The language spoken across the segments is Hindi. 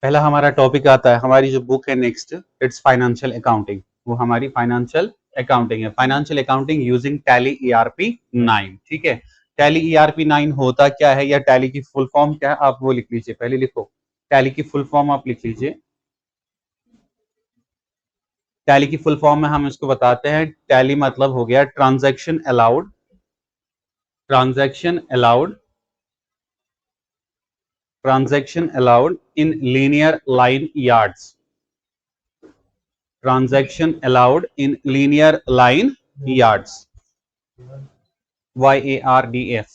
पहला हमारा टॉपिक आता है, हमारी जो बुक है नेक्स्ट, इट्स फाइनेंशियल अकाउंटिंग। वो हमारी फाइनेंशियल अकाउंटिंग है, financial accounting using tally ERP 9। ठीक है, टैली ईआरपी 9 होता क्या है या टैली की फुल फॉर्म क्या है, आप वो लिख लीजिए। पहले लिखो टैली की फुल फॉर्म, आप लिख लीजिए। टैली की फुल फॉर्म में हम इसको बताते हैं, टैली मतलब हो गया transaction allowed, transaction allowed, transaction allowed in linear line yards, transaction allowed in linear line yards, YARDF।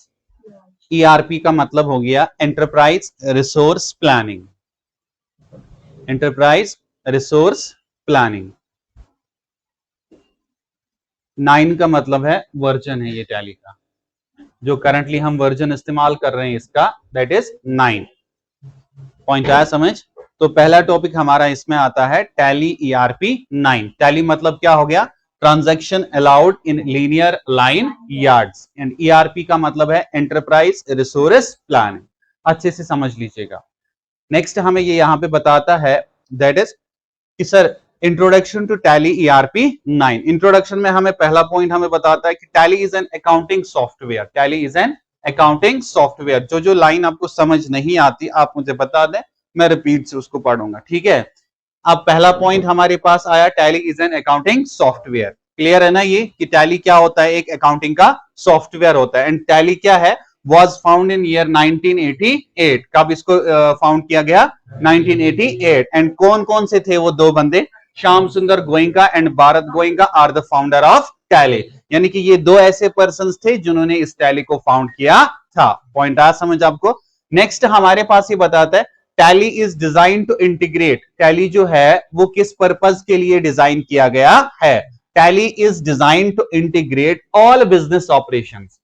ERP का मतलब हो गया enterprise resource planning, enterprise resource planning. 9 का मतलब है वर्जन है, ये टैली का जो करंटली हम वर्जन इस्तेमाल कर रहे हैं इसका, दैट इज 9। पॉइंट आया समझ? तो पहला टॉपिक हमारा इसमें आता है टैली ईआरपी 9। टैली मतलब क्या हो गया, transaction allowed in linear line yards, and ERP का मतलब है एंटरप्राइज रिसोर्स प्लानिंग। अच्छे से समझ लीजिएगा। नेक्स्ट हमें ये यहां पे बताता है, दैट इज कि sir introduction to Tally ERP 9। Introduction में हमें पहला पॉइंट हमें बताता है कि Tally is an accounting software, Tally is an accounting software. जो लाइन आपको समझ नहीं आती आप मुझे बता दें, मैं रिपीट से उसको पढ़ूंगा। ठीक है, अब पहला पॉइंट हमारे पास आया, tally is an accounting software. Clear है ना ये कि टैली क्या होता है, एक अकाउंटिंग का सॉफ्टवेयर होता है। एंड टैली क्या है, was found in year 1988। कब इसको फाउंड किया गया, 1988। एंड कौन कौन से थे वो दो बंदे, Shyam Sundar Goenka and Bharat Goenka are the founder of Tally. यानी कि ये दो ऐसे पर्संस थे जिन्होंने इस टैली को फाउंड किया था। पॉइंट आया समझ आपको? नेक्स्ट हमारे पास ये बताता है, Tally is design to integrate. Tally जो है वो किस पर्पज के लिए डिजाइन किया गया है, Tally is design to integrate all business operations.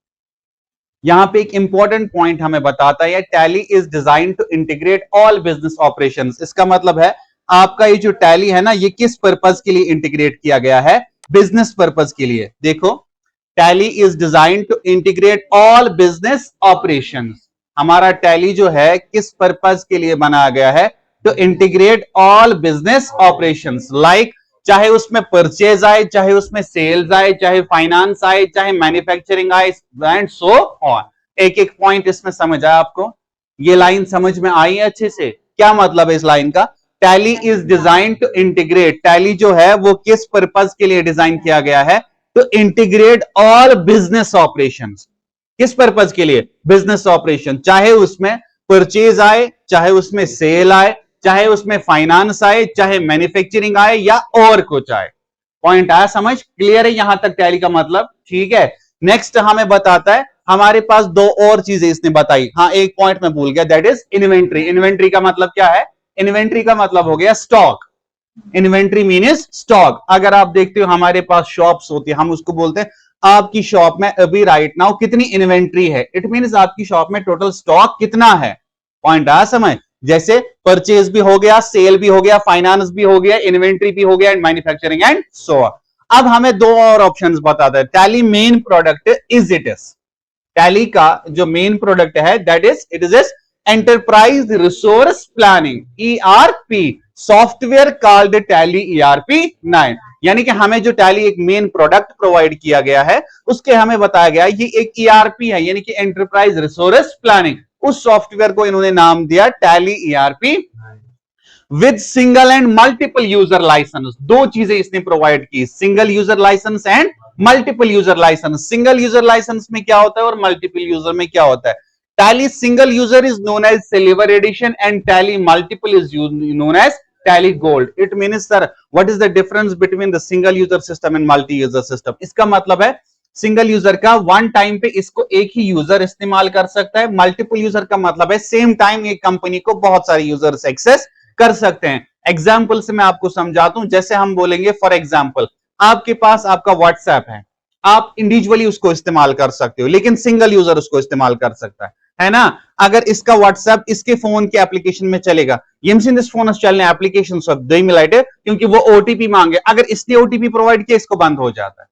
यहां पे एक इंपॉर्टेंट पॉइंट हमें बताता है, Tally is design to integrate all business operations. इसका मतलब है आपका ये जो टैली है ना, ये किस पर्पज के लिए इंटीग्रेट किया गया है, बिजनेस पर्पज के लिए। देखो, Tally is design to integrate all business operations. हमारा टैली जो है किस पर्पज के लिए बनाया गया है, to integrate all business operations. Like चाहे उसमें परचेज आए, चाहे उसमें सेल्स आए, चाहे फाइनेंस आए, चाहे मैन्युफैक्चरिंग आए, एंड सो ऑन। एक एक पॉइंट इसमें समझ आया आपको? ये लाइन समझ में आई है अच्छे से? क्या मतलब है इस लाइन का, Tally is design to integrate. Tally जो है वो किस पर्पज के लिए डिजाइन किया गया है, to integrate all business operations. किस पर्पज के लिए, बिजनेस ऑपरेशन। चाहे उसमें परचेज आए, चाहे उसमें सेल आए, चाहे उसमें फाइनेंस आए, चाहे मैन्युफैक्चरिंग आए, या और कुछ आए। पॉइंट आया समझ? क्लियर है यहां तक टैली का मतलब? ठीक है, नेक्स्ट हमें बताता है, हमारे पास दो और चीजें इसने बताई। हाँ, एक पॉइंट मैं भूल गया, दैट इज इन्वेंट्री। इन्वेंट्री का मतलब क्या है, इन्वेंट्री का मतलब हो गया स्टॉक। Inventory means stock. अगर आप देखते हो हमारे पास शॉप्स होती है, हम उसको बोलते हैं आपकी शॉप में अभी राइट नाउ कितनी इन्वेंट्री है, इट मीन्स आपकी शॉप में टोटल स्टॉक कितना है। पॉइंट आया समझ? जैसे परचेज भी हो गया, सेल भी हो गया, फाइनेंस भी हो गया, इन्वेंट्री भी हो गया, and manufacturing and so on. अब हमें दो और ऑप्शंस बताता है, tally main product is it is. Tally का जो मेन प्रोडक्ट है that is it is enterprise resource planning, ERP software called tally ERP 9। यानी कि हमें जो टैली एक मेन प्रोडक्ट प्रोवाइड किया गया है, उसके हमें बताया गया ये एक ERP है, यानी कि एंटरप्राइज रिसोर्स प्लानिंग। उस सॉफ्टवेयर को इन्होंने नाम दिया Tally ERP with single and multiple user licence. दो चीजें इसने प्रोवाइड की, single user licence and multiple user licence. Single user licence में क्या होता है और मल्टीपल यूजर में क्या होता है। Tally single user is known as silver edition and Tally multiple is known as Tally gold. It means sir what is the difference between the single user system and multi user system. इसका मतलब है सिंगल यूजर का वन टाइम पे इसको एक ही यूजर इस्तेमाल कर सकता है। मल्टीपल यूजर का मतलब है सेम टाइम एक कंपनी को बहुत सारे यूजर्स एक्सेस कर सकते हैं। एग्जाम्पल से मैं आपको समझाता हूं, जैसे हम बोलेंगे फॉर एग्जाम्पल आपके पास आपका व्हाट्सएप है, आप इंडिविजुअली उसको इस्तेमाल कर सकते हो, लेकिन सिंगल यूजर उसको इस्तेमाल कर सकता है ना। अगर इसका व्हाट्सएप इसके फोन के एप्लीकेशन में चलेगा, फोन चलने एप्लीकेशन क्योंकि वो ओटीपी मांगे, अगर इसने ओटीपी प्रोवाइड किया इसको बंद हो जाता है।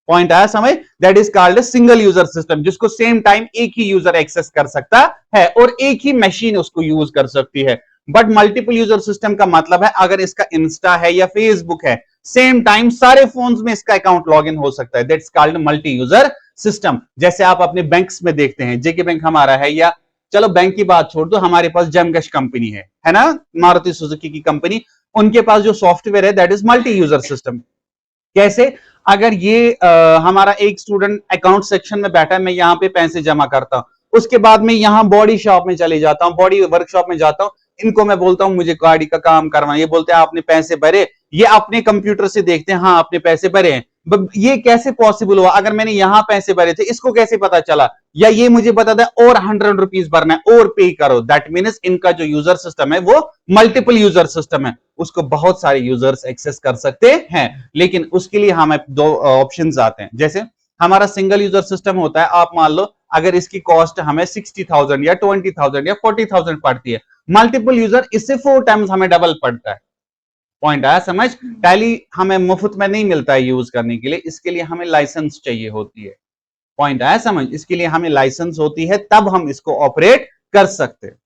पॉइंट आया समझ? That is called single user system, जिसको सेम टाइम एक ही यूजर एक्सेस कर सकता है और एक ही मशीन उसको यूज कर सकती है। बट मल्टीपल यूजर सिस्टम का मतलब है अगर इसका इंस्टा है या फेसबुक है, सेम टाइम सारे फोन्स में इसका अकाउंट लॉगिन हो सकता है। That's called multi user system. जैसे आप अपने बैंक्स में देखते हैं, जेके बैंक हमारा है, या चलो बैंक की बात छोड़ दो, हमारे पास जमगश कंपनी है ना, मारुति सुजुकी की कंपनी, उनके पास जो सॉफ्टवेयर है that is multi user system. कैसे? अगर ये हमारा एक स्टूडेंट अकाउंट सेक्शन में बैठा है, मैं यहाँ पे पैसे जमा करता हूं, उसके बाद में यहाँ बॉडी शॉप में चले जाता हूँ, बॉडी वर्कशॉप में जाता हूं, इनको मैं बोलता हूं मुझे गाड़ी का काम करवाना, ये बोलते हैं आपने पैसे भरे, ये अपने कंप्यूटर से देखते हैं हाँ आपने पैसे भरे हैं। ये कैसे पॉसिबल हुआ? अगर मैंने यहां पैसे भरे थे, इसको कैसे पता चला? या ये मुझे बता दे और 100 रुपीज भरना है और पे करो। दैट मीन्स इनका जो यूजर सिस्टम है वो मल्टीपल यूजर सिस्टम है, उसको बहुत सारे यूजर्स एक्सेस कर सकते हैं। लेकिन उसके लिए हमें दो ऑप्शंस आते हैं। जैसे हमारा सिंगल यूजर सिस्टम होता है, आप मान लो अगर इसकी कॉस्ट हमें 60,000 या 20,000 या 40,000 पड़ती है, मल्टीपल यूजर इससे 4 टाइम्स हमें डबल पड़ता है। पॉइंट आया समझ? टैली हमें मुफ्त में नहीं मिलता है यूज करने के लिए, इसके लिए हमें लाइसेंस चाहिए होती है। पॉइंट आया समझ? इसके लिए हमें लाइसेंस होती है, तब हम इसको ऑपरेट कर सकते हैं।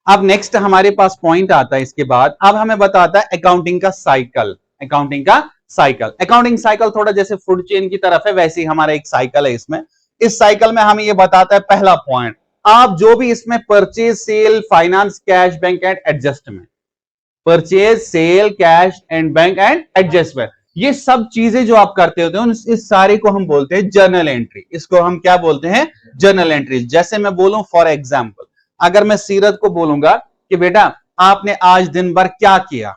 अब नेक्स्ट हमारे पास पॉइंट आता है इसके बाद, अब हमें बताता है अकाउंटिंग का साइकिल। अकाउंटिंग का साइकिल, अकाउंटिंग साइकिल थोड़ा जैसे फूड चेन की तरफ है, वैसे ही हमारा एक साइकिल है इसमें। इस साइकिल में हमें ये बताता है, पहला पॉइंट, आप जो भी इसमें purchase, sale, finance, cash, bank and adjustment, purchase, sale, cash and bank and adjustment, ये सब चीजें जो आप करते होते हैं, इस सारे को हम बोलते हैं जर्नल एंट्री। इसको हम क्या बोलते हैं? Journal entries. जैसे मैं बोलूं फॉर एग्जांपल, अगर मैं सीरत को बोलूंगा कि बेटा आपने आज दिन भर क्या किया,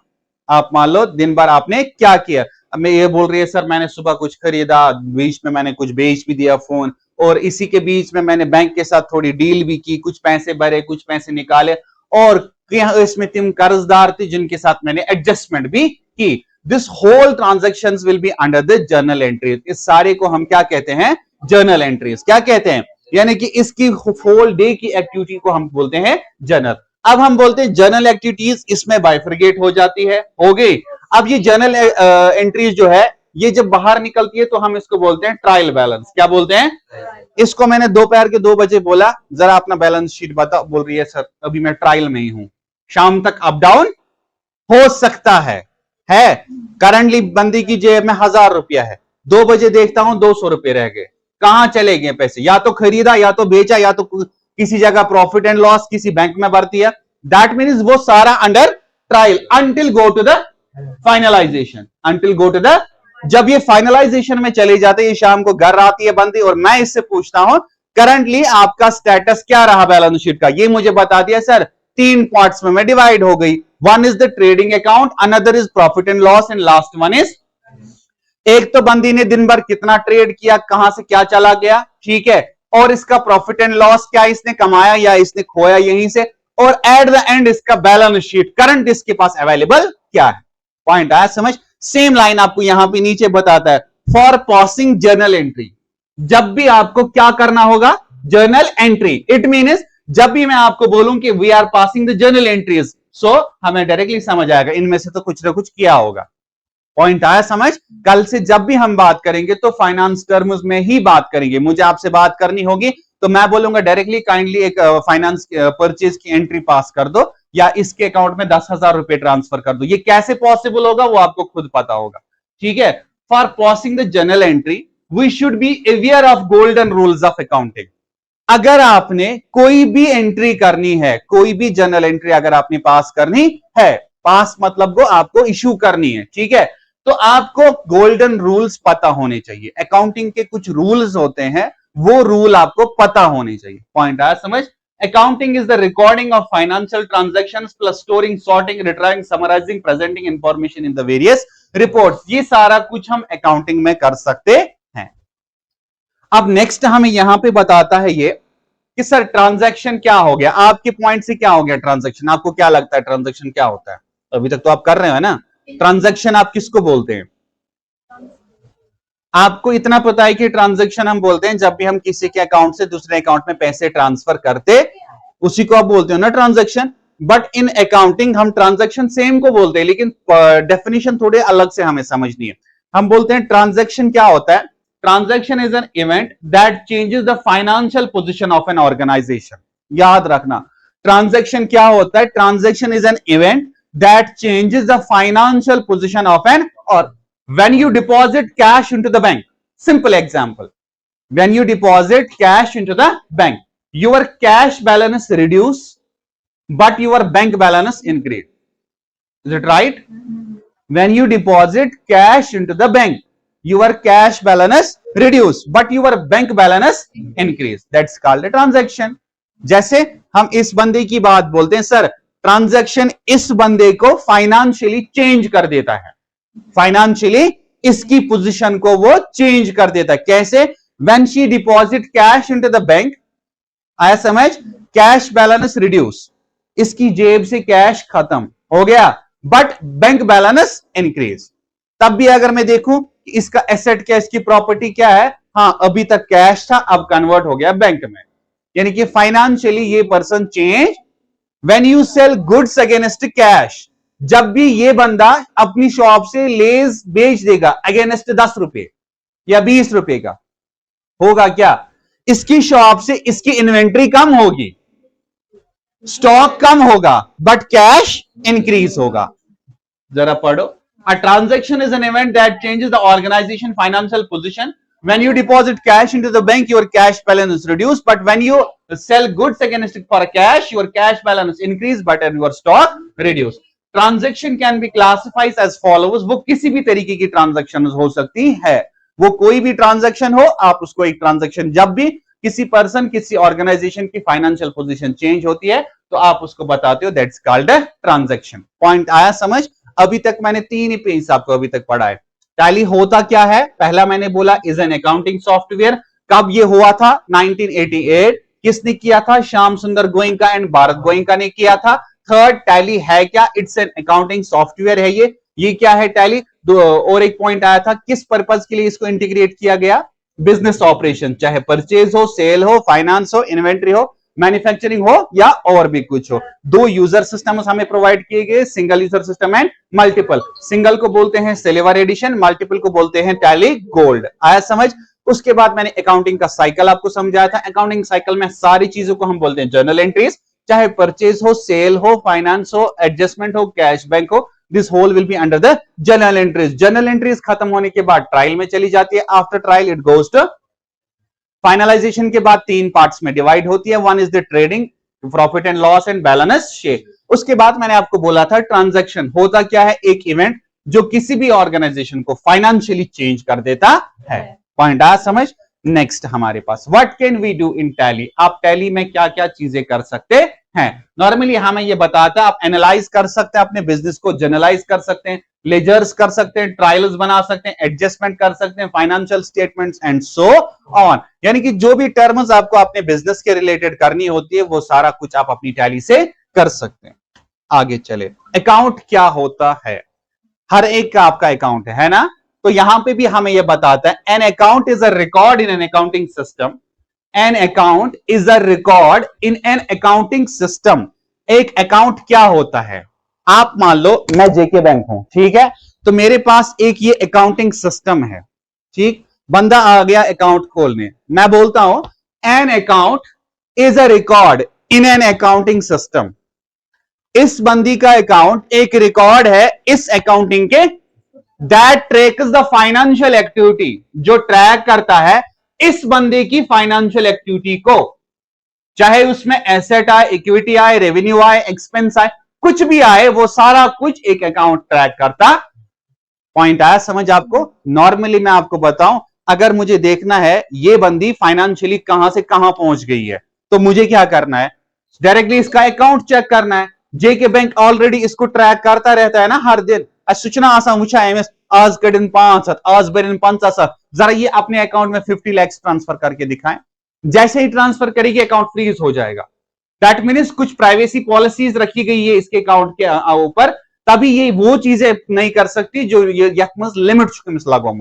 आप मान लो दिन भर आपने क्या किया, अब मैं ये बोल रही है सर मैंने सुबह कुछ खरीदा, बीच में मैंने कुछ बेच भी दिया फोन, और इसी के बीच में मैंने बैंक के साथ थोड़ी डील भी की, कुछ पैसे भरे, कुछ पैसे निकाले, और इसमें तुम कर्जदार थे जिनके साथ मैंने एडजस्टमेंट भी की। This whole transactions will be under the journal entries. इस सारे को हम क्या कहते हैं? Journal entries. क्या कहते हैं? यानी कि इसकी होल डे की एक्टिविटी को हम बोलते हैं जर्नल। अब हम बोलते हैं जर्नल एक्टिविटीज इसमें बाइफरगेट हो जाती है, हो गई। अब ये जर्नल एंट्रीज जो है, ये जब बाहर निकलती है तो हम इसको बोलते हैं ट्रायल बैलेंस। क्या बोलते हैं? इसको मैंने दोपहर के 2 बजे बोला जरा अपना बैलेंस शीट बताओ, बोल रही है सर अभी मैं ट्रायल में ही हूं, शाम तक अप डाउन हो सकता है। करंटली बंदी की जेब में 1000 रुपया है, 2 बजे देखता हूं 200 रुपए रह गए, कहां चले गए पैसे? या तो खरीदा, या तो बेचा, या तो किसी जगह प्रॉफिट एंड लॉस किसी बैंक में भर दिया। दैट मीन्स वो सारा under trial until go to the finalisation. Until go to the, जब ये फाइनलाइजेशन में चले जाते, ये शाम को घर आती है बंदी और मैं इससे पूछता हूं करंटली आपका स्टेटस क्या रहा बैलेंस शीट का, ये मुझे बता दिया सर 3 पार्ट्स में डिवाइड हो गई। One is the trading account, another is profit and loss, and last one is, एक तो बंदी ने दिन भर कितना ट्रेड किया, कहां से क्या चला गया, ठीक है, और इसका प्रॉफिट एंड लॉस क्या इसने कमाया या इसने खोया यहीं से, और एट द एंड इसका बैलेंस शीट करंट इसके पास अवेलेबल क्या है। पॉइंट आया समझ? सेम लाइन आपको यहां पे नीचे बताता है, फॉर पासिंग जर्नल एंट्री, जब भी आपको क्या करना होगा? Journal entry. इट मीन्स जब भी मैं आपको बोलूं कि we are passing the journal entries, so हमें डायरेक्टली समझ आएगा इनमें से तो कुछ ना कुछ किया होगा। पॉइंट आया समझ? कल से जब भी हम बात करेंगे तो फाइनेंस टर्म्स में ही बात करेंगे। मुझे आपसे बात करनी होगी तो मैं बोलूंगा डायरेक्टली काइंडली एक फाइनेंस परचेज की एंट्री पास कर दो, या इसके अकाउंट में 10,000 रुपए ट्रांसफर कर दो। ये कैसे पॉसिबल होगा वो आपको खुद पता होगा, ठीक है। For passing the journal entry we should be aware of golden rules of accounting. अगर आपने कोई भी एंट्री करनी है, कोई भी जर्नल एंट्री अगर आपने पास करनी है, पास मतलब को आपको इश्यू करनी है, ठीक है, तो आपको गोल्डन रूल्स पता होने चाहिए। अकाउंटिंग के कुछ रूल्स होते हैं, वो रूल आपको पता होने चाहिए। पॉइंट आया समझ? Accounting is the recording of financial transactions plus storing, sorting, retrieving, summarising, presenting information in the various reports. ये सारा कुछ हम अकाउंटिंग में कर सकते हैं। अब नेक्स्ट हमें यहां पे बताता है ये कि सर ट्रांजैक्शन क्या हो गया, आपके पॉइंट से क्या हो गया ट्रांजैक्शन? आपको क्या लगता है ट्रांजैक्शन क्या होता है? अभी तक तो आप कर रहे हो ना। ट्रांजैक्शन आप किसको बोलते हैं? आपको इतना पता है कि ट्रांजैक्शन हम बोलते हैं जब भी हम किसी के अकाउंट से दूसरे अकाउंट में पैसे ट्रांसफर करते, उसी को आप बोलते हो ना ट्रांजैक्शन। बट इन अकाउंटिंग हम ट्रांजैक्शन सेम को बोलते हैं, लेकिन डेफिनेशन थोड़े अलग से हमें समझनी है। हम बोलते हैं ट्रांजैक्शन क्या होता है? Transaction is an event that changes the financial position of an organisation. याद रखना, ट्रांजैक्शन क्या होता है? Transaction is an event that changes the financial position of an, और when you deposit cash into the bank, simple example, when you deposit cash into the bank, your cash balance reduce but your bank balance increase. Is it right? When you deposit cash into the bank, your cash balance reduce but your bank balance increase. That's called a transaction. जैसे हम इस बंदे की बात बोलते हैं, सर ट्रांजैक्शन इस बंदे को फाइनेंशियली चेंज कर देता है, फाइनेंशियली इसकी पोजीशन को वो चेंज कर देता है। कैसे? When she deposit cash into the bank, आया समझ? कैश बैलेंस रिड्यूस, इसकी जेब से कैश खत्म हो गया, बट बैंक बैलेंस इंक्रीज। तब भी अगर मैं देखूं इसका एसेट क्या, इसकी प्रॉपर्टी क्या है, हाँ अभी तक कैश था, अब कन्वर्ट हो गया बैंक में, यानी कि फाइनेंशियली ये person change. When you sell goods against cash, जब भी ये बंदा अपनी शॉप से लेज बेच देगा अगेंस्ट 10 रुपए या 20 रुपए का, होगा क्या? इसकी शॉप से इसकी इन्वेंट्री कम होगी, स्टॉक कम होगा, बट कैश इंक्रीज होगा। जरा पढ़ो, a transaction is an event that changes the organisation financial position. When you deposit cash into the bank, your cash balance is reduced, but when you sell goods against it for cash, your cash balance increase, but your stock reduce. Transaction can be classified as follows. वो किसी भी तरीके की ट्रांजैक्शन हो सकती है, वो कोई भी ट्रांजैक्शन हो, आप उसको एक ट्रांजैक्शन, जब भी किसी पर्सन किसी ऑर्गेनाइजेशन की फाइनेंशियल पोजीशन चेंज होती है तो आप उसको बताते हो, that's called a transaction. Point आया समझ? अभी तक मैंने 3 ही पेज आपको अभी तक पढ़ा है। टैली होता क्या है? पहला मैंने बोला इज एन अकाउंटिंग सॉफ्टवेयर। कब ये हुआ था? 1988। किसने किया था? श्याम सुंदर गोयनका एंड भारत गोयनका ने किया था। थर्ड, टैली है क्या? इट्स एन अकाउंटिंग सॉफ्टवेयर है ये क्या है टैली? और एक पॉइंट आया था, किस पर्पज के लिए इसको इंटीग्रेट किया गया? बिजनेस ऑपरेशन, चाहे परचेज हो, सेल हो, फाइनेंस हो, इन्वेंट्री हो, मैन्युफैक्चरिंग हो या और भी कुछ हो। 2 यूजर सिस्टम्स हमें प्रोवाइड किए गए, single user system and multiple. Single को बोलते हैं सिल्वर एडिशन, मल्टीपल को बोलते हैं टैली गोल्ड। आया समझ? उसके बाद मैंने अकाउंटिंग का साइकिल आपको समझाया था। अकाउंटिंग साइकिल में सारी चीजों को हम बोलते हैं जर्नल एंट्रीज, चाहे परचेज हो, सेल हो, फाइनेंस हो, एडजस्टमेंट हो, कैश बैंक हो, this whole will be under the journal entries. Journal entries खत्म होने के बाद ट्रायल में चली जाती है, after trial it goes to finalisation के बाद 3 पार्ट्स में डिवाइड होती है। One is the trading, profit and loss and balance sheet. उसके बाद मैंने आपको बोला था ट्रांजैक्शन होता क्या है? एक इवेंट जो किसी भी ऑर्गेनाइजेशन को फाइनेंशियली चेंज कर देता है। पॉइंट आ समझ? नेक्स्ट हमारे पास what can we do in Tally. आप टैली में क्या क्या चीजें कर सकते हैं? नॉर्मली हमें ये बताता है, आप एनालाइज कर सकते हैं, अपने बिजनेस को जर्नलाइज कर सकते हैं, लेजर्स कर सकते हैं, ट्रायल्स बना सकते हैं, एडजस्टमेंट कर सकते हैं, financial statements and so on. यानी कि जो भी टर्म्स आपको अपने बिजनेस के रिलेटेड करनी होती है वो सारा कुछ आप अपनी टैली से कर सकते हैं। आगे चले, अकाउंट क्या होता है? हर एक का आपका अकाउंट है ना? तो यहां पे भी हमें यह बताता है, an account is a record in an accounting system. An account is a record in an accounting system. एक अकाउंट क्या होता है? आप मान लो मैं जेके बैंक हूं, ठीक है, तो मेरे पास एक ये अकाउंटिंग सिस्टम है, ठीक। बंदा आ गया अकाउंट खोलने, मैं बोलता हूं an account is a record in an accounting system. इस बंदी का अकाउंट एक रिकॉर्ड है इस अकाउंटिंग के, that tracks the financial activity, जो ट्रैक करता है इस बंदे की फाइनेंशियल एक्टिविटी को, चाहे उसमें एसेट आए, इक्विटी आए, रेवेन्यू आए, एक्सपेंस आए, कुछ भी आए, वो सारा कुछ एक अकाउंट ट्रैक करता। पॉइंट आया समझ आपको? नॉर्मली मैं आपको बताऊं, अगर मुझे देखना है ये बंदी फाइनेंशियली कहां से कहां पहुंच गई है, तो मुझे क्या करना है? डायरेक्टली इसका अकाउंट चेक करना है। जेके बैंक ऑलरेडी इसको ट्रैक करता रहता है ना हर दिन। सूचना आसान मुझा एमएस आज के दिन 5 आज बेरिन 50, जरा ये अपने अकाउंट में 50 लाख ट्रांसफर करके दिखाएं। जैसे ही ट्रांसफर करेगी अकाउंट फ्रीज हो जाएगा। दैट मीन्स कुछ प्राइवेसी पॉलिसीज रखी गई है इसके अकाउंट के ऊपर, तभी ये वो चीजें नहीं कर सकती जो लिमिट लागू।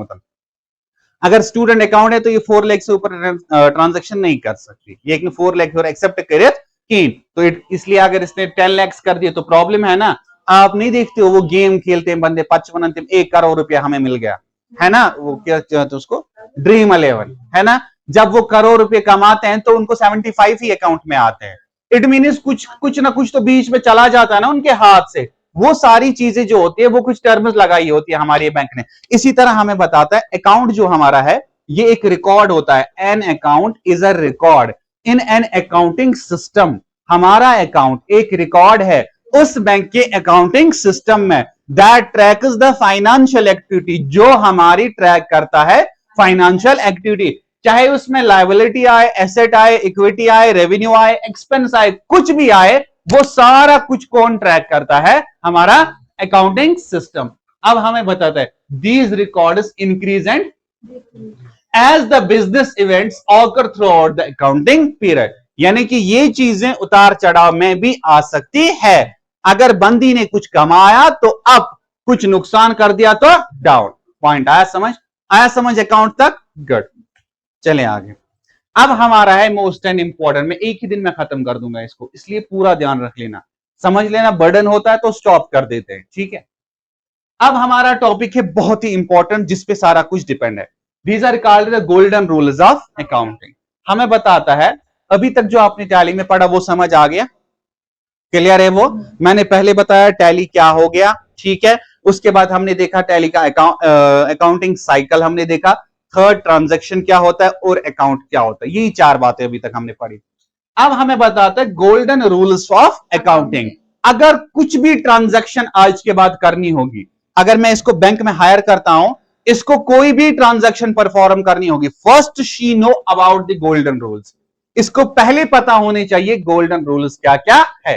अगर स्टूडेंट अकाउंट है तो ये 4 लाख से ऊपर ट्रांजैक्शन नहीं कर सकती, ये 4 लाख और एक्सेप्ट करे तो इसलिए अगर इसने 10 लाख कर दिए तो प्रॉब्लम है ना। आप नहीं देखते हो वो गेम खेलते हैं बंदे 55 अंतिम 1 करोड़ रुपया हमें मिल गया है ना, वो क्या कहते उसको, ड्रीम 11 है ना। जब वो करोड़ रुपए कमाते हैं तो उनको 75 ही अकाउंट में आते हैं, इट मीन्स कुछ ना कुछ तो बीच में चला जाता है ना उनके हाथ से, वो सारी चीजें जो होती है वो कुछ टर्म्स लगाई होती है हमारे बैंक ने। इसी तरह हमें बताता है अकाउंट जो हमारा है ये एक रिकॉर्ड होता है। An account is a record in an accounting system. हमारा अकाउंट एक रिकॉर्ड है उस बैंक के अकाउंटिंग सिस्टम में, that tracks the financial activity, जो हमारी ट्रैक करता है फाइनेंशियल एक्टिविटी, चाहे उसमें लायबिलिटी आए, एसेट आए, इक्विटी आए, रेवेन्यू आए, एक्सपेंस आए, कुछ भी आए, वो सारा कुछ कौन ट्रैक करता है? हमारा अकाउंटिंग सिस्टम। अब हमें बताता है these records increase and as the business events occur throughout the accounting period, यानी कि ये चीजें उतार चढ़ाव में भी आ सकती है। अगर बंदी ने कुछ कमाया तो अप, कुछ नुकसान कर दिया तो डाउन। पॉइंट आया समझ? आया समझ अकाउंट तक? गुड, चले आगे। अब हमारा है मोस्ट एंड इंपॉर्टेंट, मैं एक ही दिन में खत्म कर दूंगा इसको, इसलिए पूरा ध्यान रख लेना, समझ लेना, बर्डन होता है तो स्टॉप कर देते हैं, ठीक है। अब हमारा टॉपिक है बहुत ही इंपॉर्टेंट जिसपे सारा कुछ डिपेंड है। These are called the golden rules of accounting. हमें बताता है, अभी तक जो आपने टैली में पढ़ा वो समझ आ गया, क्लियर है वो? मैंने पहले बताया टैली क्या हो गया, ठीक है। उसके बाद हमने देखा टैली का अकाउंटिंग साइकिल हमने देखा, थर्ड ट्रांजैक्शन क्या होता है और अकाउंट क्या होता है, यही चार बातें अभी तक हमने पढ़ी। अब हमें बताता है गोल्डन रूल्स ऑफ अकाउंटिंग। अगर कुछ भी ट्रांजैक्शन आज के बाद करनी होगी, अगर मैं इसको बैंक में हायर करता हूं, इसको कोई भी ट्रांजैक्शन परफॉर्म करनी होगी, first she know about the golden rules. इसको पहले पता होने चाहिए गोल्डन रूल्स क्या क्या है।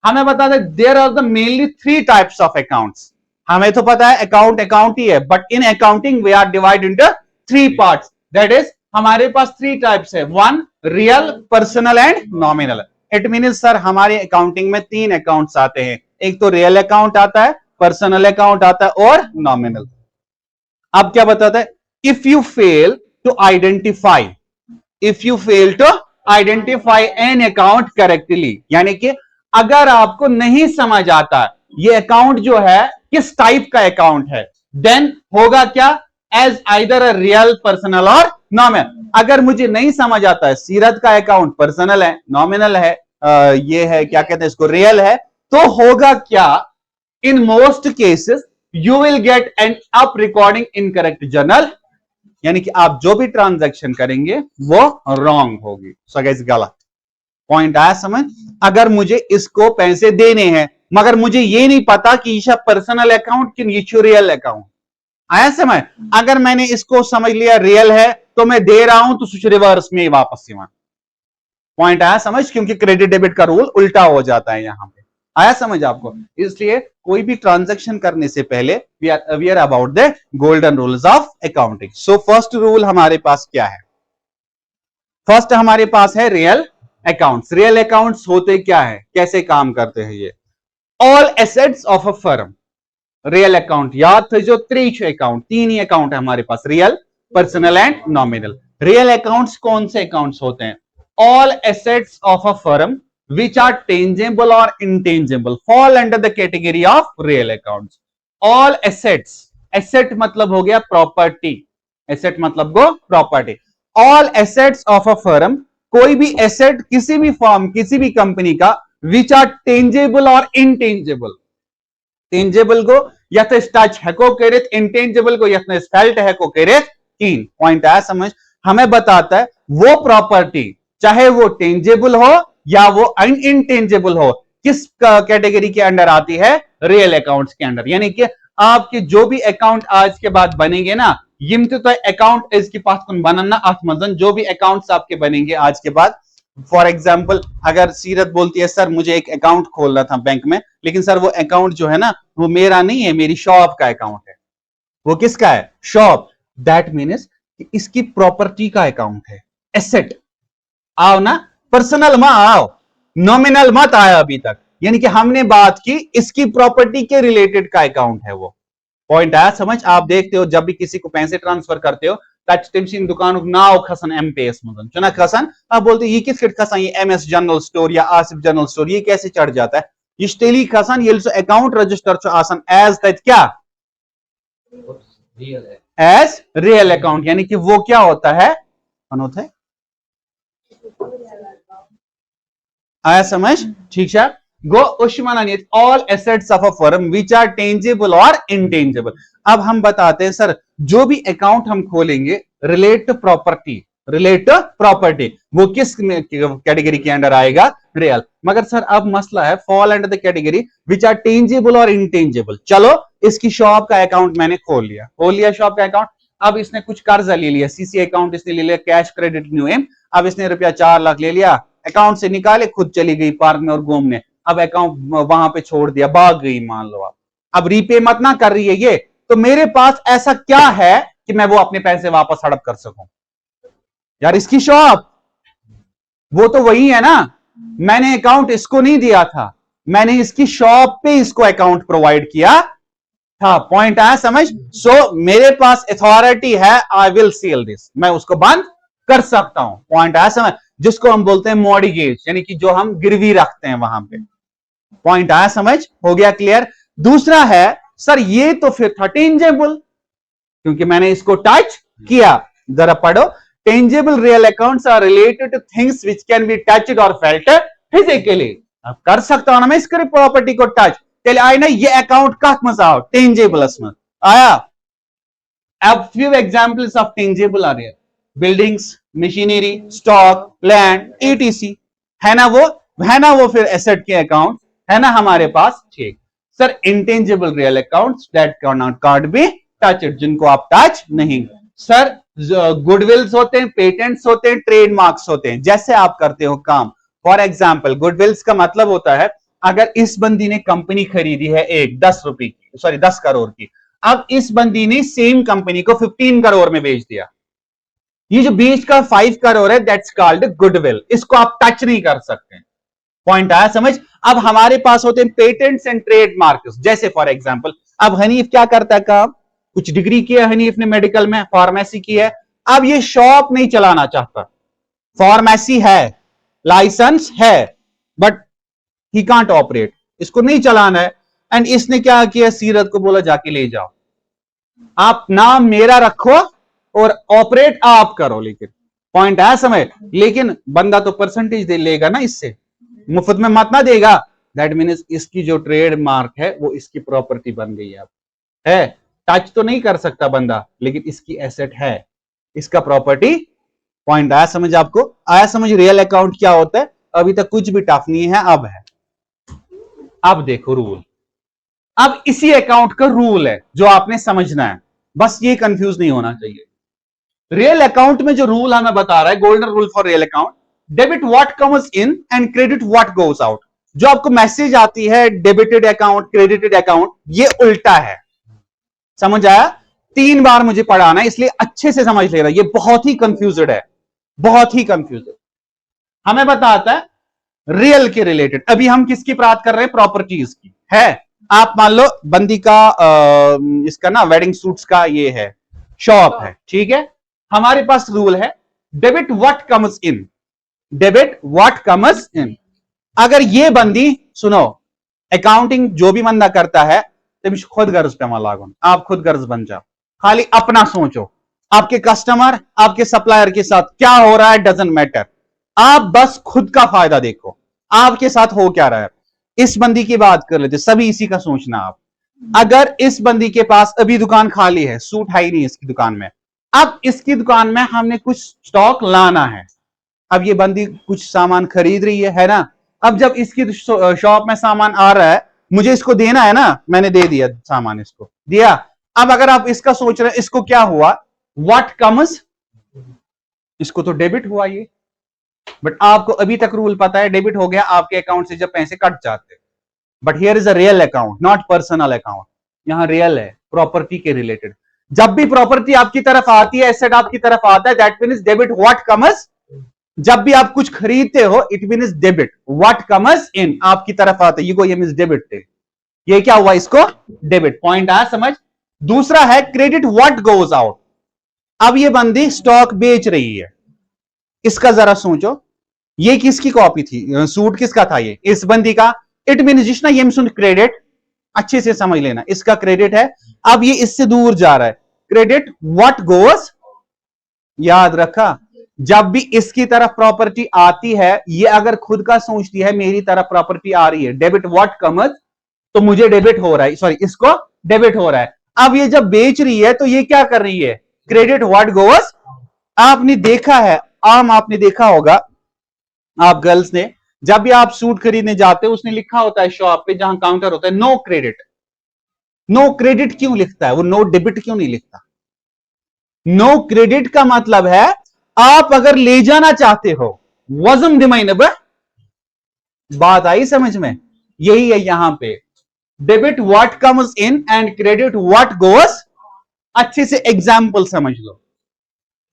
हमें बता दें there are the mainly three types of accounts. हमें तो पता है अकाउंट अकाउंट ही है, but in accounting we are divide into three parts, that is हमारे पास थ्री टाइप्स है, one real, personal and nominal. It means sir हमारे अकाउंटिंग में तीन अकाउंट्स आते हैं, एक तो रियल अकाउंट आता है, पर्सनल अकाउंट आता है और नॉमिनल। अब क्या बताता है, if you fail to identify, if you fail to identify an account correctly, यानी कि अगर आपको नहीं समझ आता ये अकाउंट जो है किस टाइप का अकाउंट है, देन होगा क्या, as either a real, personal और नॉमिनल। अगर मुझे नहीं समझ आता है सीरत का अकाउंट पर्सनल है, नॉमिनल है, ये है क्या कहते हैं इसको, रियल है, तो होगा क्या, in most cases you will get an up recording incorrect journal, यानी कि आप जो भी ट्रांजैक्शन करेंगे वो रॉन्ग होगी। सो गाइस गलत। पॉइंट आया समझ? अगर मुझे इसको पैसे देने हैं मगर मुझे ये नहीं पता कि ये पर्सनल अकाउंट कि ये रियल अकाउंट, आया समझ? अगर मैंने इसको समझ लिया रियल है तो मैं दे रहा हूं तो स्विच रिवर्स में वापस से, पॉइंट आया समझ? क्योंकि क्रेडिट डेबिट का रूल उल्टा हो जाता है यहां पे, आया समझ आपको? इसलिए कोई भी ट्रांजैक्शन करने से पहले we are aware about the golden rules of accounting. So first rule हमारे पास क्या है? फर्स्ट हमारे पास है रियल अकाउंट्स। रियल अकाउंट्स होते क्या है, कैसे काम करते हैं ये? All assets of a firm, real account याद थे जो त्रिच अकाउंट, तीन ही अकाउंट है हमारे पास, real, personal and nominal. Real accounts कौन से अकाउंट्स होते हैं? All assets of a firm which are tangible or intangible fall under the category of real accounts. all assets, asset मतलब हो गया प्रॉपर्टी, एसेट मतलब गो property. all assets of a firm, कोई भी एसेट किसी भी फॉर्म किसी भी कंपनी का, which are tangible or intangible, tangible को या तो टच है को कह रहे, इंटेंजेबल को या तो स्पेल्ट है को कह रहे, तीन। पॉइंट आया समझ? हमें बताता है वो प्रॉपर्टी चाहे वो टेंजेबल हो या वो इनटेंजेबल हो, किस कैटेगरी के अंडर आती है? रियल अकाउंट्स के अंडर। यानी कि आपके जो भी अकाउंट आज के बाद बनेंगे ना, यम तो अकाउंट इसके पास कौन बनना अथमजन, जो भी अकाउंट्स आपके बनेंगे आज के बाद, फॉर एग्जाम्पल अगर सीरत बोलती है सर मुझे एक अकाउंट खोलना था बैंक में, लेकिन सर वो अकाउंट जो है ना वो मेरा नहीं है, मेरी शॉप का अकाउंट है। वो किसका है? शॉप। दैट मीन्स इसकी प्रॉपर्टी का अकाउंट है, एसेट। आओ ना, पर्सनल मत आओ, नॉमिनल मत आया अभी तक, यानी कि हमने बात की इसकी प्रॉपर्टी के रिलेटेड का अकाउंट है वो। पॉइंट आया समझ? आप देखते हो जब भी किसी को पैसे ट्रांसफर करते हो दुकान नाव खसन एमपीएस मदन चुना खसन, आप बोलते ये किस किट खसन, ये एमएस जनरल स्टोर या आसिफ जनरल स्टोर, ये कैसे चढ़ जाता है? ये टेली खसन ये अकाउंट रजिस्टर आसन एज तक क्या, एज रियल अकाउंट, यानी कि वो क्या होता है? आया समझ? ठीक है। गो उस्मानियत all assets of a firm which are tangible और इनटेंजेबल। अब हम बताते हैं सर जो भी अकाउंट हम खोलेंगे relate to property, relate to property, वो किस कैटेगरी के अंडर आएगा? रियल। मगर सर अब मसला है fall under the category which are tangible और इनटेंजेबल। चलो इसकी शॉप का अकाउंट मैंने खोल लिया शॉप का अकाउंट। अब इसने कुछ कर्जा ले लिया, सीसी अकाउंट इसने ले लिया, कैश क्रेडिट न्यू एम। अब इसने रुपया 4 लाख ले लिया, अकाउंट से निकाले, खुद चली गई पार्क में और घूमने। अब अकाउंट वहां पे छोड़ दिया, भाग गई मान लो आप। अब रीपे मत ना कर रही है ये, तो मेरे पास ऐसा क्या है कि मैं वो अपने पैसे वापस हड़प कर सकूं? यार इसकी शॉप, वो तो वही है ना, मैंने अकाउंट इसको नहीं दिया था, मैंने इसकी शॉप पे इसको अकाउंट प्रोवाइड किया था। पॉइंट आया समझ? सो मेरे पास अथॉरिटी है, आई विल सील दिस, मैं उसको बंद कर सकता हूं। पॉइंट आया समझ? जिसको हम बोलते हैं मॉर्गेज, यानी कि जो हम गिरवी रखते हैं वहां पे। पॉइंट आया समझ? हो गया क्लियर? दूसरा है सर ये तो फिर था टेंजेबल, क्योंकि मैंने इसको टच किया। जरा पढ़ो, tangible real accounts are related to things which can be touched और फेल्ट फिजिकली। अब कर सकता हूं ना मैं इसके प्रॉपर्टी को टच, चले आए ना ये अकाउंट का मजा आओ टेंजेबल में आया। अब few examples of tangible are here, buildings, machinery, stock, land, etc, है ना वो फिर एसेट के अकाउंट है ना हमारे पास। ठीक sir, intangible real accounts that can be touched, जिनको आप टच नहीं। सर गुडविल्स होते हैं, पेटेंट्स होते हैं, ट्रेडमार्क्स होते हैं, जैसे आप करते हो काम। फॉर एग्जाम्पल गुडविल्स का मतलब होता है अगर इस बंदी ने कंपनी खरीदी है एक 10 करोड़ की, अब इस बंदी ने सेम कंपनी को 15 करोड़ में बेच दिया, ये जो बीच का 5 करोड़ है दैट्स कॉल्ड गुडविल, इसको आप टच नहीं कर सकते। पॉइंट आया समझ? अब हमारे पास होते हैं पेटेंट्स एंड ट्रेडमार्क्स, जैसे फॉर एग्जांपल अब हनीफ क्या करता है काम, कुछ डिग्री की है हनीफ ने, मेडिकल में फार्मेसी की है, अब ये शॉप नहीं चलाना चाहता, फार्मेसी है, लाइसेंस है, बट ही कांट ऑपरेट, इसको नहीं चलाना है। एंड इसने क्या किया, सीरत को बोला जाके ले जाओ, आप नाम मेरा रखो और ऑपरेट आप करो। लेकिन पॉइंट आया समझ? लेकिन बंदा तो परसेंटेज दे लेगा ना, इससे मुफ्त में मत ना देगा। दैट मीन्स इसकी जो ट्रेडमार्क है वो इसकी प्रॉपर्टी बन गई है। टच तो नहीं कर सकता बंदा, लेकिन इसकी एसेट है, इसका प्रॉपर्टी। पॉइंट आया समझ? आपको आया समझ? रियल अकाउंट क्या होता है? अभी तक कुछ भी टफ नहीं है, अब है। अब देखो रूल, अब इसी अकाउंट का रूल है जो आपने समझना है, बस ये कंफ्यूज नहीं होना चाहिए। रियल अकाउंट में जो रूल हमें बता रहा है, golden rule for real account, debit what comes in and credit what goes out. जो आपको मैसेज आती है डेबिटेड अकाउंट, क्रेडिटेड अकाउंट, ये उल्टा है। समझ आया? 3 बार मुझे पढ़ाना है, इसलिए अच्छे से समझ लेना, ये बहुत ही कंफ्यूज्ड है, बहुत ही कंफ्यूज्ड। हमें बताता है रियल के रिलेटेड, अभी हम किसकी बात कर रहे हैं? प्रॉपर्टीज की है। आप मान लो बंदी का इसका ना वेडिंग सूट्स का ये है शॉप है, ठीक है। हमारे पास रूल है debit what comes in, debit what comes इन। अगर ये बंदी, सुनो, अकाउंटिंग जो भी बंदा करता है तुम खुद गर्ज पे मत लागो, आप खुद गर्ज बन जाओ, खाली अपना सोचो, आपके कस्टमर आपके सप्लायर के साथ क्या हो रहा है डजंट मैटर, आप बस खुद का फायदा देखो, आपके साथ हो क्या रहा है। इस बंदी की बात कर लेते, सभी इसी का सोचना आप। अगर इस बंदी के पास अभी दुकान खाली है, सूट है ही नहीं इसकी दुकान में, अब इसकी दुकान में हमने कुछ स्टॉक लाना है, अब ये बंदी कुछ सामान खरीद रही है ना। अब जब इसकी शॉप में सामान आ रहा है, मुझे इसको देना है ना, मैंने दे दिया सामान, इसको दिया। अब अगर आप इसका सोच रहे हैं इसको क्या हुआ, व्हाट कम्स, इसको तो डेबिट हुआ ये, बट आपको अभी तक रूल पता है डेबिट हो गया आपके अकाउंट से जब पैसे कट जाते। But here is a real account, not personal account, यहां रियल है, प्रॉपर्टी के रिलेटेड। जब भी प्रॉपर्टी आपकी तरफ आती है, एसेट आपकी तरफ आता है, that means debit what comes. जब भी आप कुछ खरीदते हो, it means debit what comes इन, आपकी तरफ आता है, ये मीन्स डेबिट थे, ये क्या हुआ, इसको डेबिट। पॉइंट आया समझ? दूसरा है क्रेडिट व्हाट गोज आउट। अब ये बंदी स्टॉक बेच रही है, इसका जरा सोचो, ये किसकी कॉपी थी, सूट किसका था, ये इस बंदी का। इट मीन जिसना ये सुन क्रेडिट, अच्छे से समझ लेना, इसका क्रेडिट है। अब ये इससे दूर जा रहा है, क्रेडिट व्हाट गोस, याद रखा, जब भी इसकी तरफ प्रॉपर्टी आती है, ये अगर खुद का सोचती है मेरी तरफ प्रॉपर्टी आ रही है, डेबिट व्हाट कमस, तो मुझे डेबिट हो रहा है, सॉरी इसको डेबिट हो रहा है। अब ये जब बेच रही है तो ये क्या कर रही है, क्रेडिट व्हाट गोस। आपने देखा है, आपने देखा होगा, आप गर्ल्स ने, जब भी आप सूट खरीदने जाते हो उसने लिखा होता है शॉप पे, जहां काउंटर होता है, नो क्रेडिट। नो क्रेडिट क्यों लिखता है वो, नो डेबिट क्यों नहीं लिखता? नो क्रेडिट का मतलब है आप अगर ले जाना चाहते हो, वजम दिमाइनब, बात आई समझ में? यही है यहां पे, debit what comes in and credit what goes. अच्छे से एग्जाम्पल समझ लो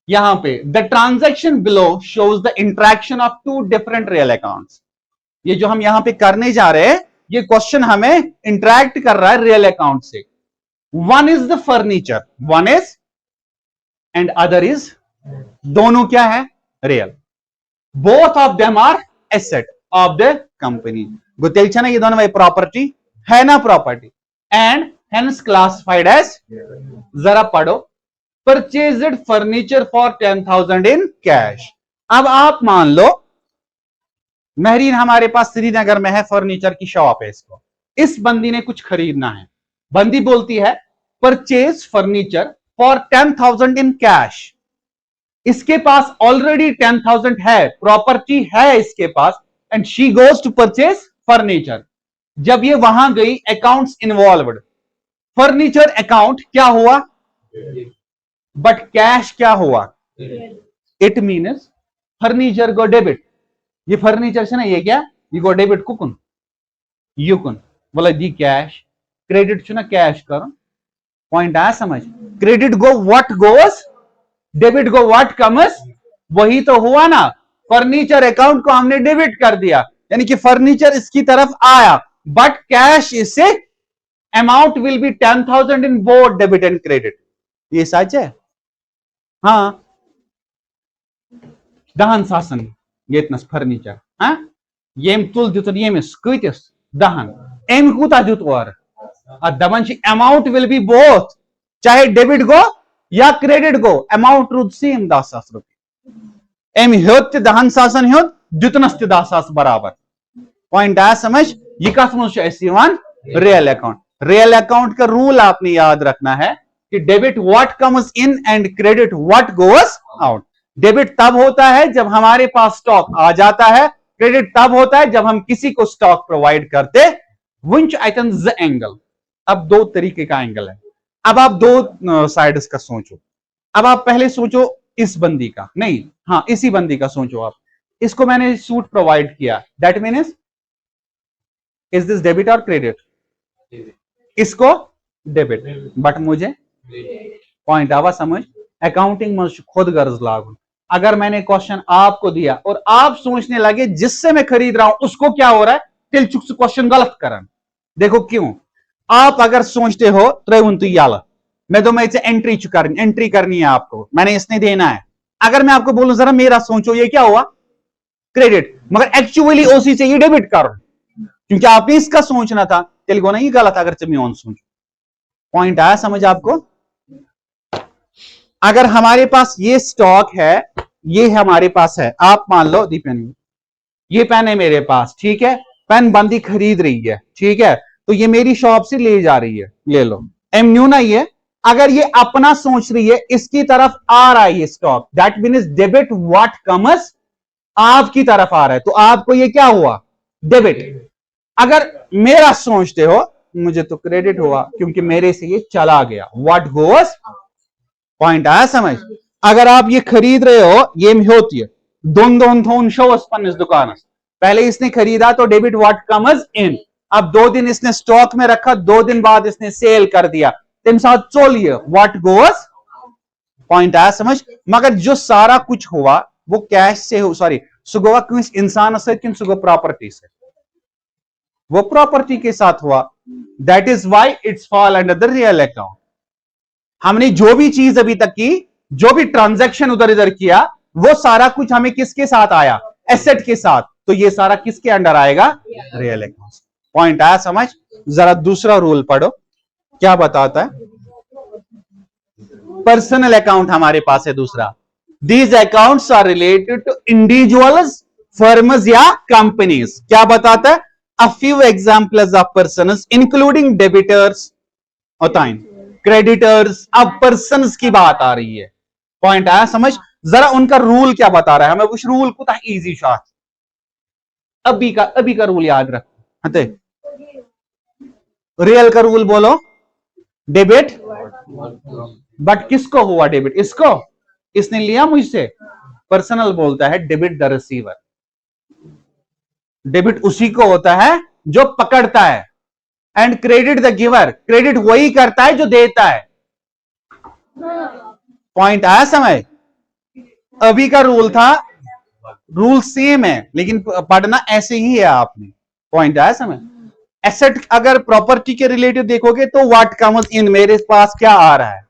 यहां पे, the transaction below shows the interaction of two different real accounts. ये जो हम यहां पे करने जा रहे हैं, ये क्वेश्चन हमें इंटरेक्ट कर रहा है रियल अकाउंट से। One is the furniture, one is and other is, दोनों क्या है, real. Both of them are asset of the company. गुतेल ना, ये दोनों भाई प्रॉपर्टी है ना, property, and hence classified as, जरा पढ़ो, purchased furniture for 10,000 in cash. अब आप मान लो महरीन हमारे पास श्रीनगर में है, फर्नीचर की शॉप है, इसको इस बंदी ने कुछ खरीदना है। बंदी बोलती है purchase furniture for 10,000 in cash. इसके पास ऑलरेडी 10,000 है, प्रॉपर्टी है इसके पास, and she goes to purchase furniture. जब ये वहां गई, अकाउंट्स इन्वॉल्व्ड, फर्नीचर अकाउंट क्या हुआ, बट कैश क्या हुआ, it means furniture go debit. ये फर्नीचर से ना, ये क्या, ये गो डेबिट कुकुन युकुन, बोला जी कैश, क्रेडिट छो ना कैश करो। पॉइंट आया समझ? Credit go what goes, debit go what comes. वही तो हुआ ना, फर्नीचर अकाउंट को हमने डेबिट कर दिया, यानी कि फर्नीचर इसकी तरफ आया, बट कैश इससे amount will be 10,000 in both debit and credit. ये सच है? हाँ, दहन सासन ये फर्नीचर, हाँ ये तुल दित यमिस कतिस दहन, एम कूता दित और दपन अमाउंट विल बी बोथ, चाहे डेबिट गो या क्रेडिट गो, अमाउंट रूद सेम 10,000 रुपये। एम हेत दहन सासन हेत दितनस 10,000 बराबर। पॉइंट आया समझ? ये कस मन रियल अकाउंट। रियल अकाउंट का रूल आपने याद रखना है कि debit what comes in and credit what goes out. Debit तब होता है जब हमारे पास स्टॉक आ जाता है, क्रेडिट तब होता है जब हम किसी को स्टॉक प्रोवाइड करते। विच आइटम ज एंगल, अब दो तरीके का एंगल है। अब आप दो साइड्स का सोचो। अब आप पहले सोचो इस बंदी का, नहीं हाँ इसी बंदी का सोचो आप। इसको मैंने सूट प्रोवाइड किया, that means is this debit और क्रेडिट? इसको डेबिट, बट मुझे पॉइंट आवा समझ? अकाउंटिंग में खुद गर्ज लागू। अगर मैंने क्वेश्चन आपको दिया और आप सोचने लगे जिससे मैं खरीद रहा हूं उसको क्या हो रहा है, तिल चुक से क्वेश्चन गलत करन। देखो क्यों, आप अगर सोचते हो तो मैं इसे एंट्री करनी है आपको, मैंने इसने देना है। अगर मैं आपको बोलूं जरा मेरा सोचो, ये क्या हुआ, क्रेडिट, मगर एक्चुअली ओसी से ये डेबिट करो, क्योंकि आपने इसका सोचना था, तेलगो ना ये गलत अगर मैं सोच। पॉइंट आया समझ आपको? अगर हमारे पास ये स्टॉक है, ये हमारे पास है, आप मान लो दी पेन, ये पेन है मेरे पास, ठीक है, पेन बंदी खरीद रही है, ठीक है, तो ये मेरी शॉप से ले जा रही है, ले लो, एम न्यू ना ये। अगर ये अपना सोच रही है, इसकी तरफ आ रहा है ये stock, that means debit what comes, आपकी तरफ आ रहा है, तो आपको ये क्या हुआ, डेबिट। अगर मेरा सोचते हो, मुझे तो क्रेडिट हुआ क्योंकि मेरे से ये चला गया, व्हाट गोस। पॉइंट आया समझ? अगर आप ये खरीद रहे हो, ये होती है दोन थोन शोस पन्निस दुकान, पहले इसने खरीदा तो डेबिट व्हाट कम्स इन, अब 2 दिन इसने स्टॉक में रखा, 2 दिन बाद इसने सेल कर दिया, तम साथ चोलिए व्हाट गोस। पॉइंट आया समझ? मगर जो सारा कुछ हुआ वो कैश से हो, सॉरी सुगवा किस इंसान से कि सुगो प्रॉपर्टी से, वो प्रॉपर्टी के साथ हुआ, that is why it's fall under the real account. हमने जो भी चीज अभी तक की, जो भी ट्रांजैक्शन उधर इधर किया, वो सारा कुछ हमें किसके साथ आया, एसेट के साथ, तो ये सारा किसके अंडर आएगा, रियल अकाउंट। पॉइंट आया समझ? जरा दूसरा रूल पढ़ो, क्या बताता है। पर्सनल अकाउंट हमारे पास है दूसरा, these accounts are related to individuals, firms या कंपनीज। क्या बताता है? A few examples of persons including debtors होता है, क्रेडिटर्स। अब पर्सन्स की बात आ रही है। पॉइंट आया समझ? जरा उनका रूल क्या बता रहा है हमें, उस रूल को इजी शार्ट अभी का रूल याद रखो। रियल का रूल बोलो, डेबिट, बट किसको हुआ डेबिट? इसको, इसने लिया मुझसे। पर्सनल बोलता है डेबिट द रिसीवर। डेबिट उसी को होता है जो पकड़ता है, and credit the giver, credit वही करता है जो देता है। पॉइंट आया समझ? अभी का रूल था, रूल सेम है लेकिन पढ़ना ऐसे ही है आपने। पॉइंट आया समझ? एसेट अगर प्रॉपर्टी के रिलेटेड देखोगे तो व्हाट कम्स इन, मेरे पास क्या आ रहा है।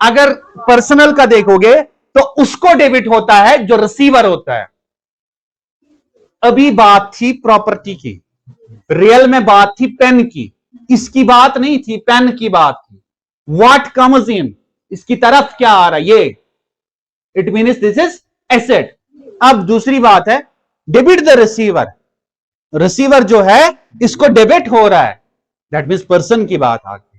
अगर पर्सनल का देखोगे तो उसको डेबिट होता है जो रिसीवर होता है। अभी बात थी प्रॉपर्टी की, रियल में बात थी पेन की, इसकी बात नहीं थी, पेन की बात थी। व्हाट कम्स इन, इसकी तरफ क्या आ रहा है, ये it means this is asset. अब दूसरी बात है डेबिट द रिसीवर, रिसीवर जो है इसको डेबिट हो रहा है, दैट मीन्स पर्सन की बात आ गई।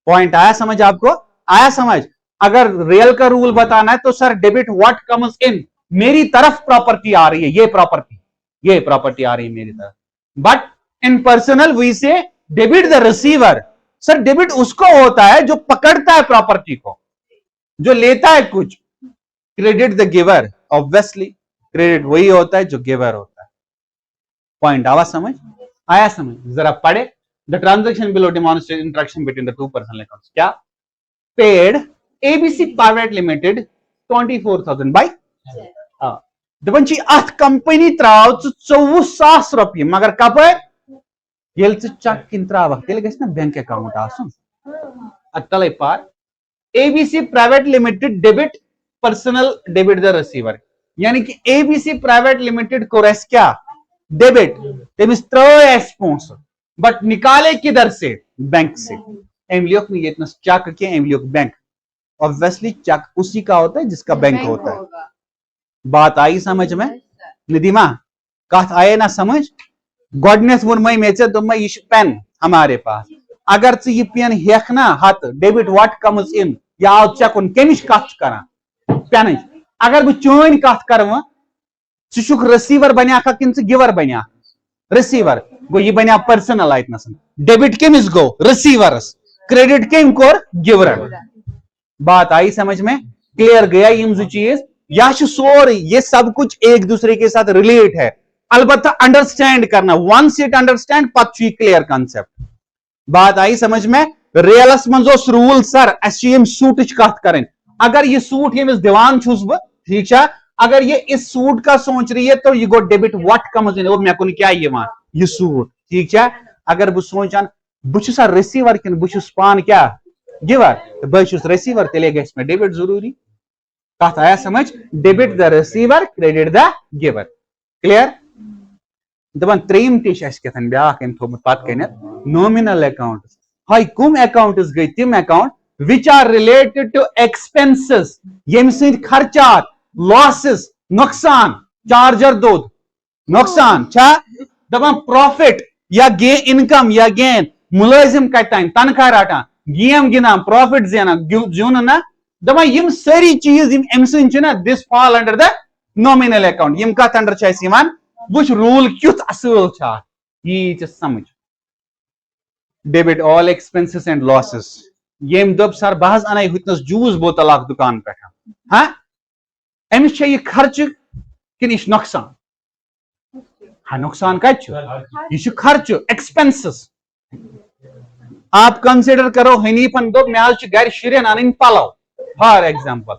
पॉइंट आया समझ आपको? आया समझ? अगर रियल का रूल बताना है तो सर डेबिट व्हाट कम्स इन, मेरी तरफ प्रॉपर्टी आ रही है, ये प्रॉपर्टी आ रही है मेरी तरफ। But in personal we say debit the receiver, sir debit उसको होता है जो पकड़ता है प्रॉपर्टी को, जो लेता है कुछ। Credit the giver, obviously credit वही होता है जो गिवर होता है। पॉइंट आवा समझ? आया समझ? जरा पढ़े। The transaction below demonstrate interaction between the two personal accounts. क्या? Paid ABC private limited 24,000 by दपन अथ कंपनी त्राव 24,000 रुपये, मगर कप ये चक किन त्राव तेल गस बैंक अकाउंट आसुन तले पार। ABC private limited debit personal debit the receiver, यानी कि एबीसी प्राइवेट लिमिटेड को रेस क्या डेबिट, तमिस त्रेस पोस, बट निकाले किधर से? बैंक से। एम लियोक नहीं इतना चक के, एम लियोक बैंक। ऑब्वियसली चक उसी का होता है जिसका बैंक होता है। बात आई समझ में? निदिमा कथ आए ना समझ? गोडनेस वोन मई मेचे तो मैं ये पेन हमारे पास, अगर ये पेन हेख ना हाथ डेबिट व्हाट कम्स इन, या आओ चकुन केमिश कथ करा पेन। अगर बह चोन कथ कर सुख रिसीवर बनिया किन गिवर बनिया? रिसीवर गो, ये बनिया पर्सनल आइटनस। डेबिट केमिस गो? रिसीवरस। क्रेडिट केम कोर? गिवर। बात आई समझ में? क्लियर गया यम जो चीज या सोरी, ये सब कुछ एक दूसरे के साथ रिलेट है। अलबत्ता अंडरस्टैंड करना, वंस इट अंडरस्टैंड पत क्लियर कंसेप्ट। बात आई समझ में? रियलस मज रूल सर अम सूट कथ करें। अगर ये सूट यमिस दिवान छुस बह, ठीक है, अगर ये इस सूट का सोच रही है तो ये गो डेबिट व्हाट कम्स इन, मे कुन क्या ये सूट, ठीक है। अगर बह सोचान बह रिसीवर कि बह पान क्या गिवर, बह रिसीवर, तेले गस मे डेबिट जरूरी। कथ आया समझ? Debit the receiver, credit the giver. Clear? दपन त्रेम तथन ब्या थोमुत पत कन नॉमिनल अकाउंट। हाई कुम अकाउंट्स गई तिम account which are related to expenses, यम सद खर्चात, लॉसेस, नुकसान, चार्जर दोद नुकसान छा, दपन प्रॉफिट या गे इनकम या गेन, मुलाजिम कतान तनखा रटान, गेम गिनान, प्रॉफिट जेनान, जून ना, दपन यम सारी चीज यम अम सद this fall under the nominal account. यम कत अंडर वुच रूल क्युत असल ये समझ। Debit all expenses and losses. यम दप सर बह अन हुतनस जूस बोतल अख दुकान पे, हाँ अमिस ये खर्च कि यह नुकसान? हाँ नुकसान कत यह खर्च, एक्सपेंसेस। आप कंसिडर करो हनीफन दो मे घर शुरन अन पलव फॉर एग्जाम्पल,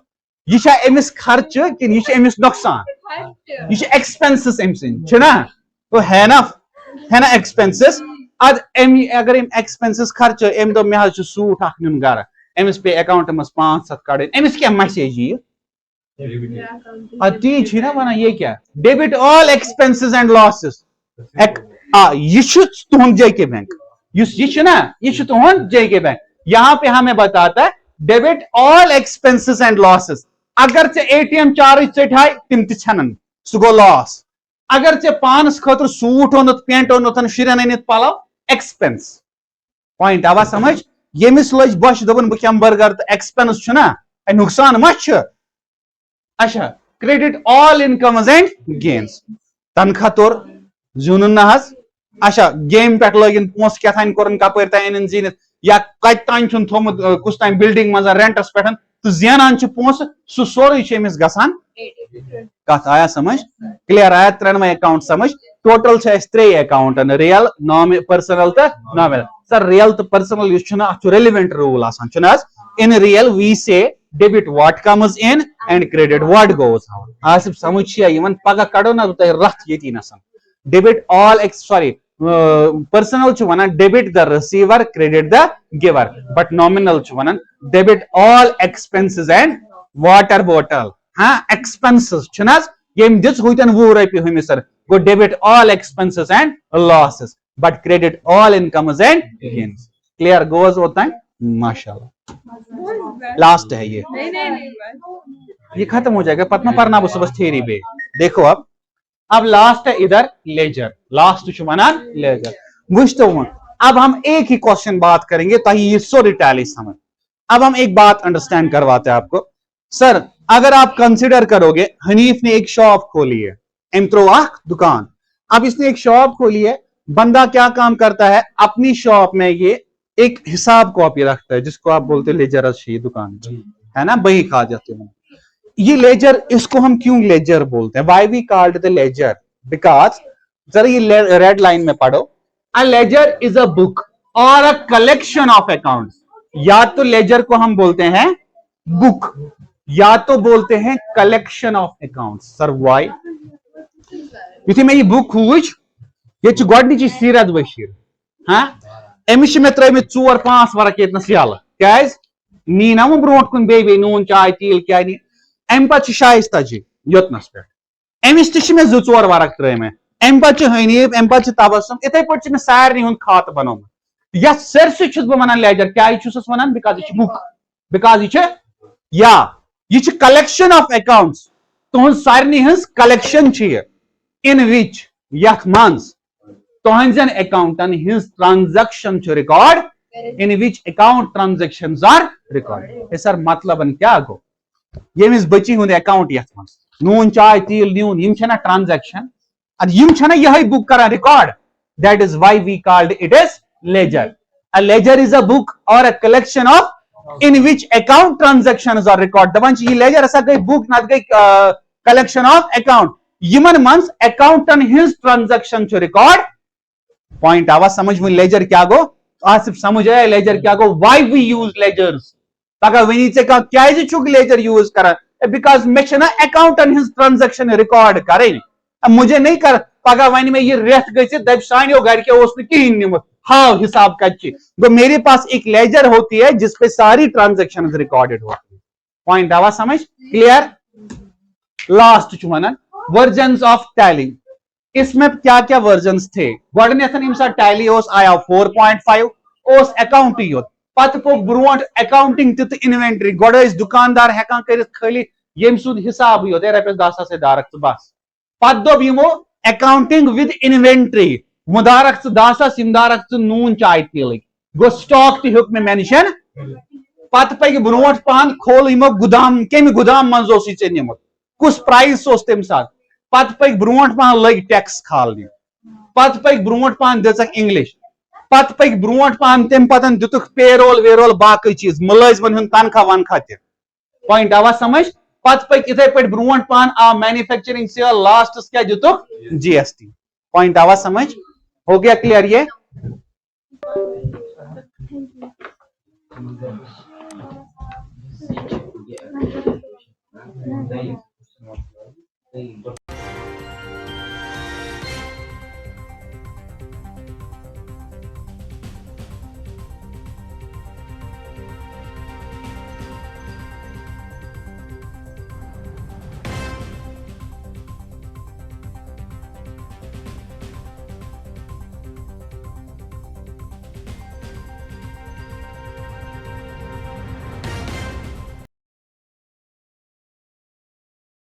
यह अमिस खर्च कि यह अमिस नुकसान? यह एक्सपेंसेस अम सना, तो है ना एक्सपेंसेस। अगर एक्सपेंसेस खर्च अम दो मे सूट अख नुन घर, अमिस पे अकाउंट मज 5-7 कड़न, अमिस क्या मैसेज यी ती ना वन ये क्या? Debit all expenses and losses. यह तुहद जेके बैंक, यह तुहद जेके बैंक। यहां पे हमें बताता है debit all expenses and losses. अगर चे एटीएम चार्ज चटाई तिम तन सह गो लॉस। अगर चे पानस खतर सूट ओन पेंट ओन शुरन अनित पलो एक्सपेंस। पॉइंट आवा समझ। यमिस लज बश दोपन बह खम बर्गर तो एक्सपेंस नुकसान मा अच्छा credit all incomes and gains तनखा तोर जुन ना अच्छा गेम पे लगन पोस क्या कोर कपर तान जीनित या कत तान थोमुत कुछ तान बिल्डिंग मज रेंटस पे तो जेनान पोस सह सोरे गसान कत आया समझ क्लियर आया त्रेनवे अकाउंट समझ टोटल त्रे अकाउंट रियल पर्सनल तो नॉमिनल सर रियल तो personal relevant rule in real we say debit what comes in and credit what goes out आसिफ समझ पगह कड़ो ना रथ ये नसन debit all sorry personal one debit the receiver credit the giver but nominal one debit all expenses and water bottle हाँ एक्सपेंसेस यम दिस हुतन 20 रपि हमिस sir go debit all expenses and losses but credit all incomes and gains clear goes होता है माशाल्लाह लास्ट है ये खत्म हो जाएगा पतना पढ़ना वो सुबह थ्योरी पे देखो अब लास्ट है इधर लेजर लास्ट वनान लेजर बुझतो अब हम एक ही क्वेश्चन बात करेंगे ताकि ये सो टैली समझ। अब हम एक बात अंडरस्टैंड करवाते हैं आपको सर अगर आप कंसिडर करोगे हनीफ ने एक शॉप खोली है एमत्रो दुकान। अब इसने एक शॉप खोली है बंदा क्या काम करता है अपनी शॉप में ये एक हिसाब कॉपी रखता है जिसको आप बोलते हैं लेजर दुकान है ना बही खा जाते हैं ये लेजर इसको हम क्यों लेजर बोलते हैं why we called the ledger because जरा ये रेड लाइन में पढ़ो a ledger is a book और अ कलेक्शन ऑफ अकाउंट्स। या तो लेजर को हम बोलते हैं बुक या तो बोलते हैं collection of accounts sir why युथि मैं ये बुक हुज ये गोडनिच सीरत बशीर हाँ अमिस मे त्रमित 4-5 वरक यतनस यल क्या नी ना वो ब्रोट कुन बे नून चाय तील क्या नी अम पे शाइस्ता जी योतनस पे अमिस मे 2-4 वरक त्रमे अम पे हनीफ अम पे तबसुम इथे पे सारे हूं खात बनोमुत यथ सरसे बह वन लेजर क्या वन बिकॉज यह बुक बिकॉज या यह कलेक्शन ऑफ अकाउंट्स तुहद सारे हज कलेक्शन इन विच यथ मंज तुहन accountant has transaction record in which account transaction are record sir मतलब क्या गो यमिस बची हुंद अकाउंट यथ मंज नून चाय तील न्यून यम ट्रांजैक्शन यम यह बुक कर record that is why we called it is ledger. A ledger is a book or a collection of in which account transactions are recorded. दबन ये ledger ऐसा गई book ना गई collection of account. Yemen Munch accountant his transaction to record. Point आवा समझ में ledger क्या गो आसिफ समझ आया ledger क्या गो why we use ledgers. ताकि वनी से कहा क्या है जो ledger use करा because में ना accountant his transaction record करें मुझे नहीं कर पगा वन में ये रेत गई दब सानियो घर के उसने कहीं निमुत हाँ हिसाब कच्ची तो मेरे पास एक लेजर होती है जिसपे सारी ट्रांजैक्शन रिकॉर्डेड होती है। पॉइंट आवा समझ clear. Last one versions of tally इसमें क्या क्या वर्जन्स थे गोडनेथन टैली आया 4.5 अकाउंट योत पत पो ब्रोट अकाउंटिंग तो इन्वेंटरी गोड दुकानदार हेकान कर खाली यम सुद हिसाब योत रपस 10 से दारक तो बस पत दोब यमो अकाउंटिंग विद इन्वेंटरी मुदारक 10 सिमदारक नून चाय तील गो स्टॉक तुक में मेंशन पत पे ब्रोट पान खोल यमो गुदाम कम गुदाम मज निमुत कुछ प्राइस तम सात पत पे ब्रोट पान लग टैक्स खालने पत पे ब्रोट पान दिख इंग्लिश पत पे ब्रोट पान तम पतन दितुक पेरोल वेरोल बाकी चीज मुलाजिमन हुंद तनखा वनखा त पॉइंट आवा समझ पत पे इथे पे ब्रोट पान आ मैन्युफैक्चरिंग से लास्ट क्या दितुक जीएसटी पॉइंट आवा समझ हो गया क्लियर ये